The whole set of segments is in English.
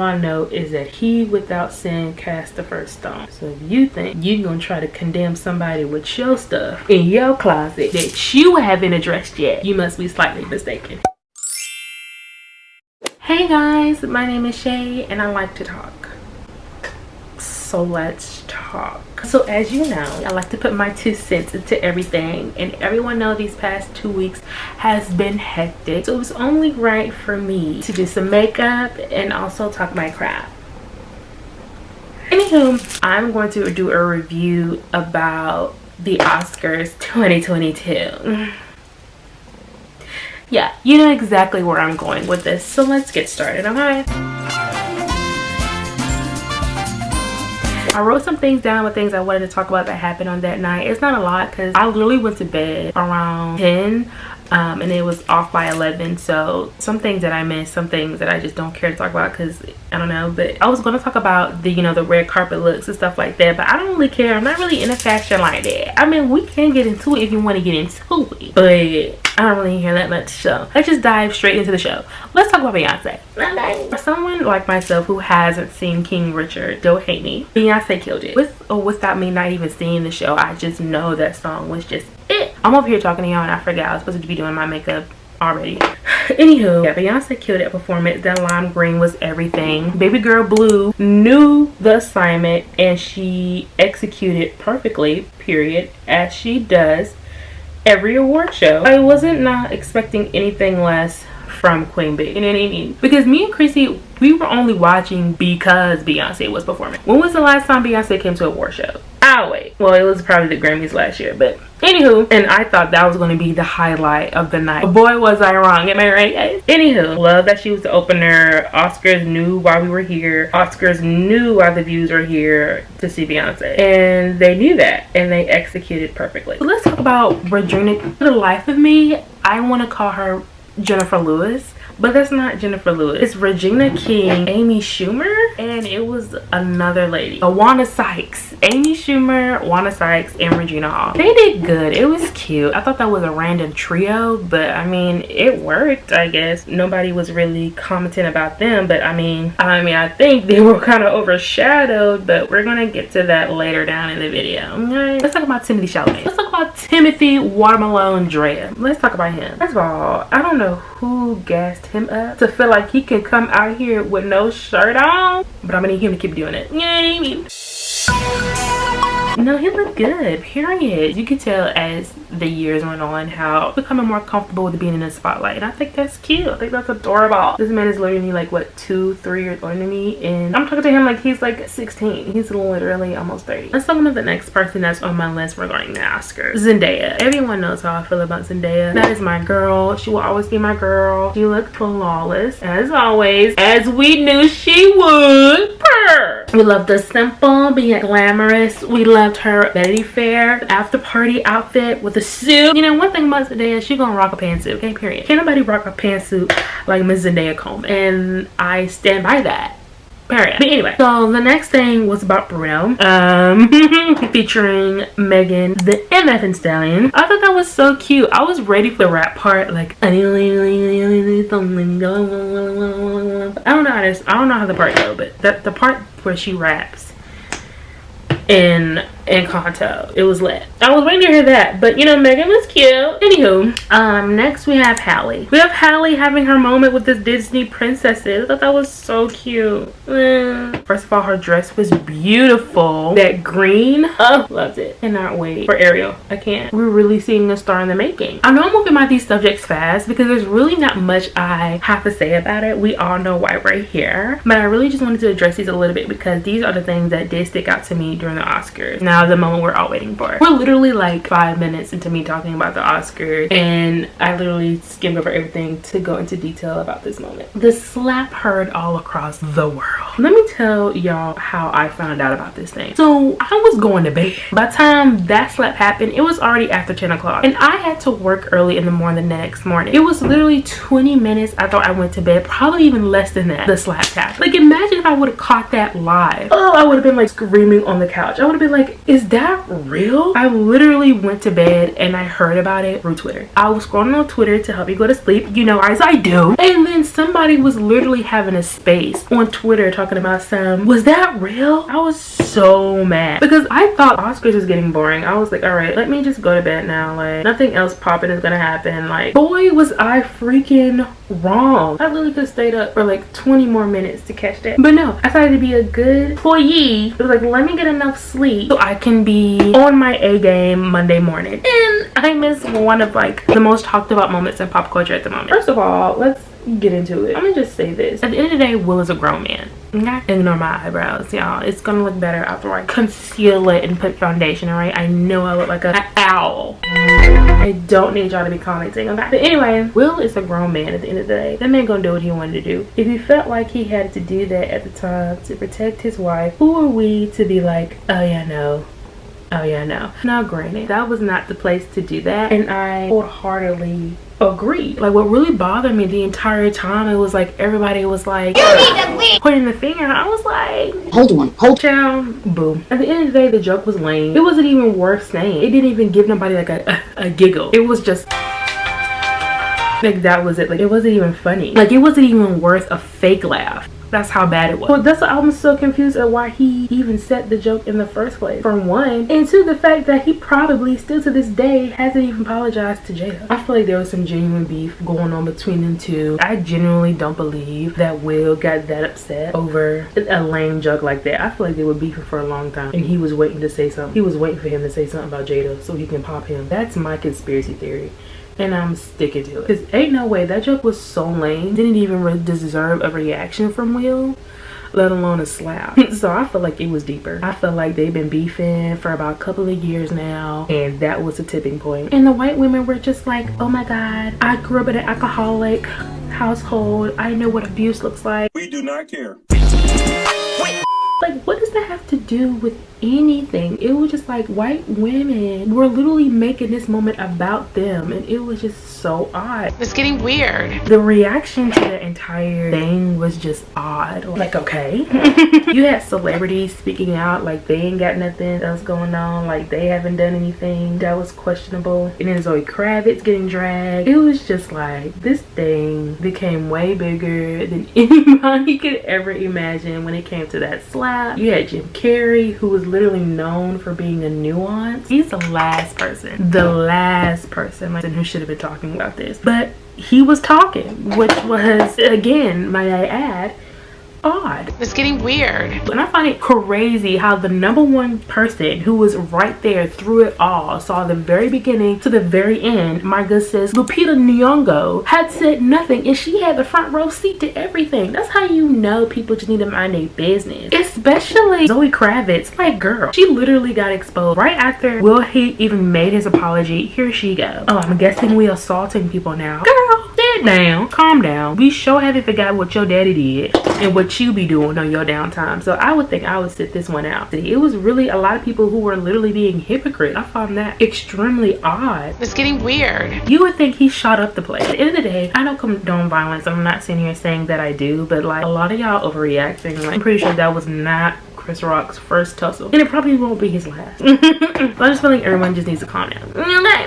I know is that he without sin cast the first stone. So if you think you're gonna try to condemn somebody with your stuff in your closet that you haven't addressed yet, you must be slightly mistaken. Hey guys, my name is Shay and I like to talk. So let's talk. So as you know, I like to put my 2 cents into everything, and everyone knows these past 2 weeks has been hectic. So it was only right for me to do some makeup and also talk my crap. Anywho, I'm going to do a review about the Oscars 2022. Yeah, you know exactly where I'm going with this, so let's get started, okay? I wrote some things down with things I wanted to talk about that happened on that night. It's not a lot because I literally went to bed around 10 and it was off by 11. So some things that I missed, some things that I just don't care to talk about because I don't know. But I was going to talk about the, you know, the red carpet looks and stuff like that. But I don't really care. I'm not really into fashion like that. I mean, we can get into it if you want to get into it. But I don't really hear that much, so let's just dive straight into the show. Let's talk about Beyonce. For someone like myself who hasn't seen King Richard, don't hate me, Beyonce killed it. With or without me not even seeing the show, I just know that song was just it. I'm up here talking to y'all and I forgot I was supposed to be doing my makeup already. Anywho, yeah, Beyonce killed that performance. That lime green was everything. Baby girl Blue knew the assignment and she executed perfectly, period, as she does every award show. I wasn't not expecting anything less from Queen Bee. You know what I mean? Because me and Chrissy, we were only watching because Beyonce was performing. When was the last time Beyonce came to a award show? Oh wait. Well, it was probably the Grammys last year, but anywho, and I thought that was going to be the highlight of the night. Boy, was I wrong. Am I right, guys? Anywho, love that she was the opener. Oscars knew why we were here. Oscars knew why the views were here to see Beyonce. And they knew that. And they executed perfectly. So let's talk about Regina. For the life of me, I want to call her Jennifer Lewis. But that's not Jennifer Lewis. It's Regina King, Amy Schumer, and it was another lady. Wanda Sykes. Amy Schumer, Wanda Sykes, and Regina Hall. They did good. It was cute. I thought that was a random trio, but I mean, it worked, I guess. Nobody was really commenting about them, but I mean, I think they were kind of overshadowed, but we're gonna get to that later down in the video. Okay? Let's talk about Timothy Chalamet. Let's talk about Timothy Watermelon Drea. Let's talk about him. First of all, I don't know who gassed him up to feel like he can come out here with no shirt on, but I'm gonna need him to keep doing it. You know what I mean? No, he looked good, period. You could tell as the years went on how becoming more comfortable with being in the spotlight, and I think that's cute. I think that's adorable. This man is literally like what, 2-3 years older than me, and I'm talking to him like he's like 16. He's literally almost 30. Let's talk about the next person that's on my list regarding the Oscars. Zendaya. Everyone knows how I feel about Zendaya. That is my girl. She will always be my girl. She looked flawless as always, as we knew she would. Purr. We love the simple being glamorous. We loved her Vanity Fair after party outfit with a suit. You know, one thing about Zendaya, she gonna rock a pantsuit, okay, period. Can't nobody rock a pantsuit like Miss Zendaya Coleman, and I stand by that, period. But anyway, so the next thing was about Bruno, featuring Megan the MF Stallion. I thought that was so cute. I was ready for the rap part, like I don't know how the part go, but the part where she raps in Encanto, it was lit. I was waiting to hear that, but you know, Megan was cute. Anywho, next we have Halle. We have Halle having her moment with the Disney princesses. I thought that was so cute. First of all, her dress was beautiful. That green, oh, loved it. Cannot wait for Ariel. I can't. We're really seeing a star in the making. I know I'm moving by these subjects fast because there's really not much I have to say about it. We all know why we're here, but I really just wanted to address these a little bit because these are the things that did stick out to me during the Oscars. Now the moment we're all waiting for. We're literally like 5 minutes into me talking about the Oscars, and I literally skimmed over everything to go into detail about this moment. The slap heard all across the world. Let me tell y'all how I found out about this thing. So I was going to bed. By the time that slap happened, it was already after 10 o'clock. And I had to work early in the morning the next morning. It was literally 20 minutes after I went to bed, probably even less than that, the slap happened. Like, imagine if I would have caught that live. Oh, I would have been like screaming on the couch. I would have been like, is that real? I literally went to bed and I heard about it through Twitter. I was scrolling on Twitter to help me go to sleep, you know, as I do. And then somebody was literally having a space on Twitter talking about some, was that real? I was so mad because I thought Oscars was getting boring. I was like, all right, let me just go to bed now. Like, nothing else popping is gonna happen. Like, boy, was I freaking wrong. I literally could have stayed up for like 20 more minutes to catch that. But no, I decided to be a good employee. It was like, let me get enough sleep so I can be on my A game Monday morning. And I missed one of like the most talked about moments in pop culture at the moment. First of all, let's get into it. I'm gonna just say this. At the end of the day, Will is a grown man. Okay? Ignore my eyebrows, y'all. It's gonna look better after I conceal it and put foundation, alright? I know I look like an owl. I don't need y'all to be commenting, okay? But anyway, Will is a grown man at the end of the day. That man gonna do what he wanted to do. If he felt like he had to do that at the time to protect his wife, who are we to be like, oh yeah, no. Oh yeah, no. Now granted, that was not the place to do that. And I wholeheartedly agree. Like, what really bothered me the entire time, it was like everybody was like, you need to leave, pointing the finger. I was like, hold down, boom. At the end of the day, the joke was lame. It wasn't even worth saying. It didn't even give nobody like a giggle. It was just like, that was it. Like, it wasn't even funny. Like, it wasn't even worth a fake laugh. That's how bad it was. Well, that's why I'm so confused at why he even said the joke in the first place, for one. And two, the fact that he probably still to this day hasn't even apologized to Jada. I feel like there was some genuine beef going on between them two. I genuinely don't believe that Will got that upset over a lame joke like that. I feel like they were beefing for a long time and he was waiting to say something. He was waiting for him to say something about Jada so he can pop him. That's my conspiracy theory. And I'm sticking to it. Because ain't no way. That joke was so lame. Didn't even deserve a reaction from Will, let alone a slap. So I feel like it was deeper. I feel like they've been beefing for about a couple of years now. And that was a tipping point. And the white women were just like, oh my God, I grew up in an alcoholic household. I know what abuse looks like. We do not care. Like, what does that have to do with anything? It was just like white women were literally making this moment about them, and it was just so odd. It's getting weird. The reaction to the entire thing was just odd. Like, okay. You had celebrities speaking out like they ain't got nothing else going on, like they haven't done anything that was questionable, and then Zoe Kravitz getting dragged. It was just like, this thing became way bigger than anybody could ever imagine when it came to that slap. You had Jim Carrey, who was literally known for being a nuance. He's the last person like, who should have been talking about this, but he was talking, which was, again, might I add, odd. It's getting weird. And I find it crazy how the #1 person who was right there through it all, saw the very beginning to the very end, my good sis Lupita Nyong'o, had said nothing, and she had the front row seat to everything. That's how you know people just need to mind their business. Especially Zoe Kravitz. Like, girl, she literally got exposed right after Will he even made his apology. Here she go. Oh, I'm guessing we assaulting people now. Girl, sit down, calm down. We sure haven't forgot what your daddy did and what you be doing on your downtime. So I would think I would sit this one out. It was really a lot of people who were literally being hypocrites. I found that extremely odd. It's getting weird. You would think he shot up the place. At the end of the day, I don't condone violence. I'm not sitting here saying that I do, but like, a lot of y'all overreacting. Like, I'm pretty sure that was not Chris Rock's first tussle, and it probably won't be his last. So I just feel like everyone just needs to calm down.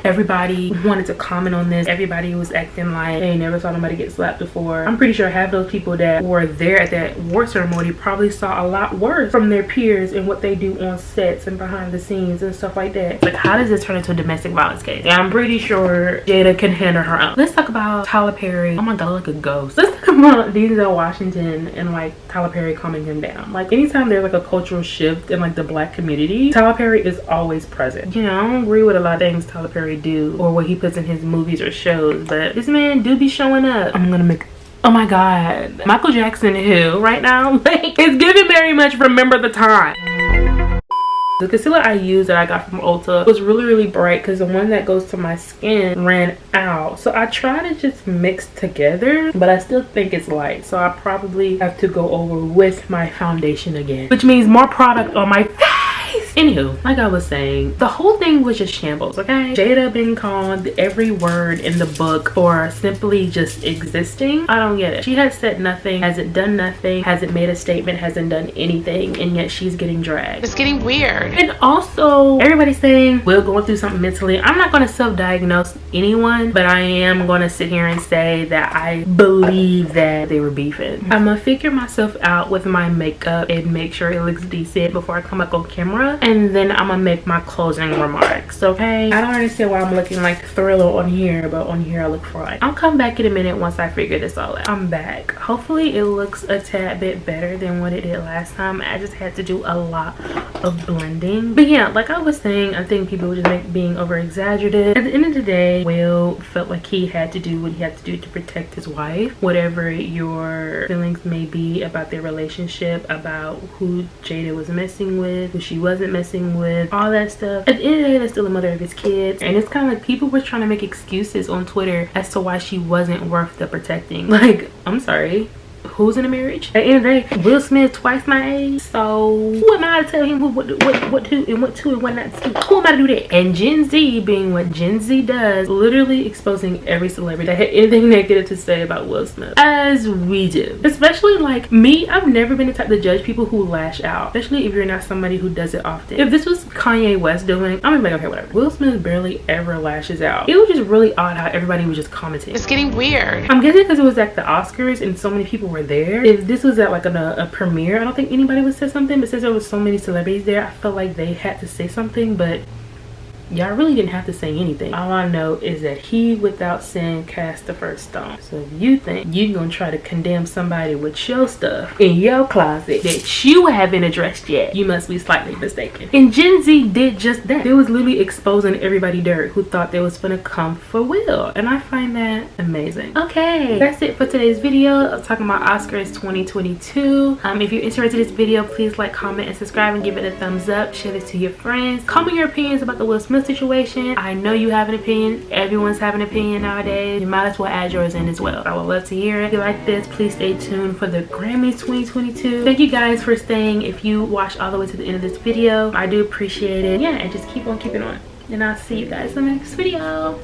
Everybody wanted to comment on this. Everybody was acting like they never saw nobody get slapped before. I'm pretty sure half those people that were there at that award ceremony probably saw a lot worse from their peers and what they do on sets and behind the scenes and stuff like that. Like, how does this turn into a domestic violence case? And I'm pretty sure Jada can handle her own. Let's talk about Tyler Perry. Oh my God, like a ghost. Let's talk about Denzel Washington and like Tyler Perry calming him down. Like, anytime there's like a cultural shift in like the black community, Tyler Perry is always present. You know, I don't agree with a lot of things Tyler Perry do or what he puts in his movies or shows, but this man do be showing up. I'm gonna make, oh my God, Michael Jackson who right now, like, it's giving very much Remember the Time. The concealer I used that I got from Ulta was really bright because the one that goes to my skin ran out. So I try to just mix together, but I still think it's light. So I probably have to go over with my foundation again, which means more product on my face. Anywho, like I was saying, the whole thing was just shambles, okay? Jada being called every word in the book for simply just existing. I don't get it. She has said nothing, hasn't done nothing, hasn't made a statement, hasn't done anything, and yet she's getting dragged. It's getting weird. And also, everybody's saying we're going through something mentally. I'm not going to self-diagnose anyone, but I am going to sit here and say that I believe that they were beefing. I'm going to figure myself out with my makeup and make sure it looks decent before I come back on camera. And then I'm gonna make my closing remarks, okay? I don't understand why I'm looking like Thriller on here, but on here I look fine. I'll come back in a minute once I figure this all out. I'm back. Hopefully it looks a tad bit better than what it did last time. I just had to do a lot of blending. But yeah, like I was saying, I think people were just being over exaggerated. At the end of the day, Will felt like he had to do what he had to do to protect his wife. Whatever your feelings may be about their relationship, about who Jada was messing with, who she wasn't messing with, all that stuff. At the end of the day, that's still the mother of his kids. And it's kind of like people were trying to make excuses on Twitter as to why she wasn't worth the protecting. Like, I'm sorry, who's in a marriage? At the end of the day, Will Smith twice my age, so who am I to tell him what to and what to and what not to do? Who am I to do that? And Gen Z being what Gen Z does, literally exposing every celebrity that had anything negative to say about Will Smith, as we do. Especially like me, I've never been the type to judge people who lash out, especially if you're not somebody who does it often. If this was Kanye West doing, I'm gonna be like, okay, whatever. Will Smith barely ever lashes out. It was just really odd how everybody was just commenting. It's getting weird. I'm guessing because it was at the Oscars and so many people were there. If this was at like a premiere, I don't think anybody would say something, but since there was so many celebrities there, I felt like they had to say something. But y'all really didn't have to say anything. All I know is that he without sin cast the first stone. So if you think you're gonna try to condemn somebody with your stuff in your closet that you haven't addressed yet, you must be slightly mistaken. And Gen Z did just that. They was literally exposing everybody dirt who thought they was gonna come for Will, and I find that amazing. Okay, that's it for today's video. I'm talking about Oscars 2022. If you're interested in this video, please like, comment, and subscribe, and give it a thumbs up. Share this to your friends. Comment your opinions about the Will Smith situation. I know you have an opinion. Everyone's having an opinion nowadays. You might as well add yours in as well. I would love to hear it. If you like this, please stay tuned for the Grammys 2022. Thank you guys for staying. If you watched all the way to the end of this video, I do appreciate it. Yeah, and just keep on keeping on. And I'll see you guys in the next video.